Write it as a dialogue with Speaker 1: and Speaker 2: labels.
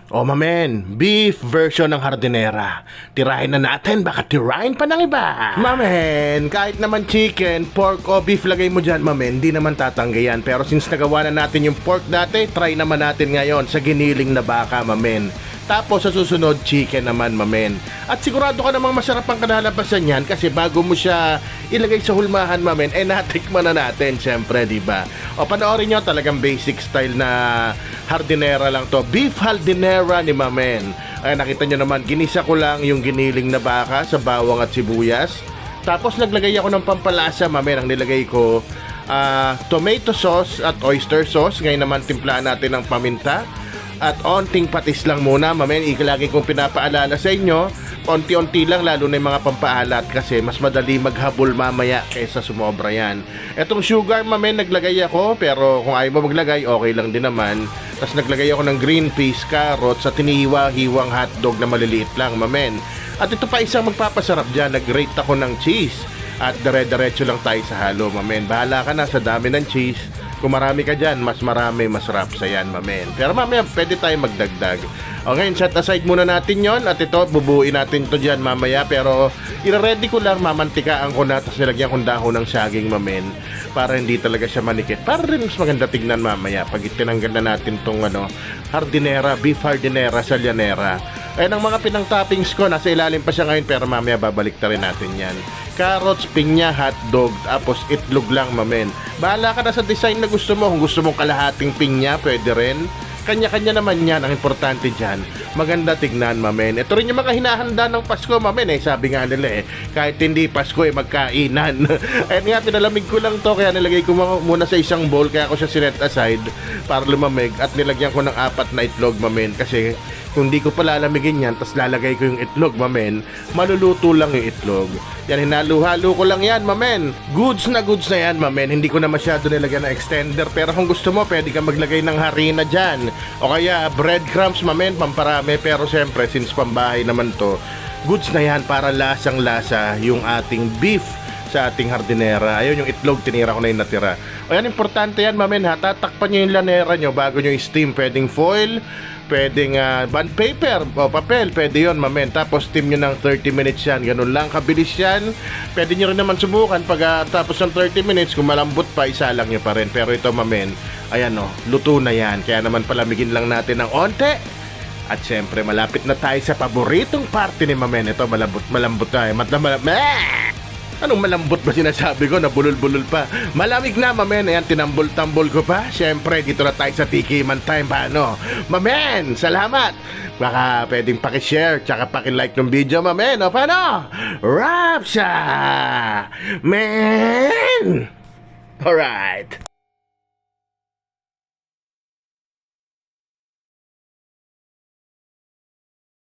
Speaker 1: O mamen, beef version ng hardinera. Tirahin na natin, baka tirahin pa ng iba. Mamen, kahit naman chicken, pork o beef lagay mo dyan, mamen, di naman tatanggayan. Pero since nagawa na natin yung pork dati, try naman natin ngayon sa giniling na baka, mamen. Tapos sa susunod, chicken naman, mamen. At sigurado ka namang masarap ang kanalabasan yan kasi bago mo siya ilagay sa hulmahan, mamen, natikman na natin, syempre, di ba? O panoorin nyo, talagang basic style na hardinera lang to. Beef hardinera ni mamen. Ay, nakita nyo naman, ginisa ko lang yung giniling na baka sa bawang at sibuyas. Tapos naglagay ako ng pampalasa, mamen. Ang nilagay ko, tomato sauce at oyster sauce. Ngayon naman, timplahan natin ng paminta. At onting patis lang muna, mamen. Lagi kong pinapaalala sa inyo, onti-onti lang, lalo na yung mga pampaalat kasi mas madali maghabol mamaya kaysa sumobra yan. Etong sugar, mamen, naglagay ako, pero kung ayaw mo maglagay, okay lang din naman. Tapos naglagay ako ng green peas, carrots, at tinihiwa-hiwang hotdog na maliliit lang, mamen. At ito pa isang magpapasarap dyan, nag-grate ako ng cheese. At dire-diretso lang tayo sa halo, mamen. Bahala ka na sa dami ng cheese. Kung marami ka dyan, mas marami, masarap sa yan, mamen. Pero mamaya, pwede tayo magdagdag. O ngayon, set aside muna natin yon. At ito, bubuin natin to dyan mamaya. Pero, ire-ready ko lang, mamantikaan ko na. Tapos nilagyan kong dahon ng saging, mamen. Para hindi talaga siya manikit. Para rin mas maganda tignan mamaya. Pag itinanggal na natin tong hardinera, beef hardinera, salyanera. Ayan ang mga pinang toppings ko. Nasa ilalim pa siya ngayon, pero mamaya babalik na rin natin yan. Carrots, pinya, hotdog, tapos itlog lang, mamen. Bahala ka na sa design na gusto mo. Kung gusto mong kalahating pinya, pwede rin. Kanya-kanya naman yan. Ang importante dyan, maganda tignan, mamen. Ito rin yung mga hinahanda ng Pasko, mamen. Sabi nga nila kahit hindi Pasko, magkainan. Ayan nga, pinalamig ko lang to. Kaya nilagay ko muna sa isang bowl. Kaya ako siya sinet aside para lumamig. At nilagyan ko ng 4 na itlog, mamen. Kasi kung di ko pa lalamigin yan, tas lalagay ko yung itlog, mamen, maluluto lang yung itlog. Yan, hinalo-halo ko lang yan, mamen. Goods na yan, mamen. Hindi ko na masyado nilagyan ng extender. Pero kung gusto mo, pwede ka maglagay ng harina dyan. O kaya breadcrumbs, mamen, pamparami. Pero siyempre, since pambahay naman to, goods na yan para lasang-lasa yung ating beef sa ating hardinera. Ayun, yung itlog, tinira ko na yung natira. O yan, importante yan, mamen, ha. Tatakpan nyo yung lanera nyo bago nyo i-steam. Pwedeng foil, pwedeng bond paper o papel, pwede yon, mamen. Tapos steam nyo ng 30 minutes yan. Ganun lang, kabilis yan. Pwede nyo rin naman subukan pag tapos ng 30 minutes, kung malambot pa, isalang nyo pa rin. Pero ito, mamen, ayan luto na yan. Kaya naman palamigin lang natin ng onte. At syempre, malapit na tayo sa paboritong party ni mamen. Ito, malambot tayo. Anong malambot ba sinasabi ko? Nabulol-bulol pa. Malamig na, mamen. Ayan, tinambol-tambol ko pa. Siyempre, dito na tayo sa Tikiman Time. Paano? Mamen, salamat. Baka pwedeng pakishare tsaka pakilike ng video, mamen. O, paano? Rapsa! Men! Alright.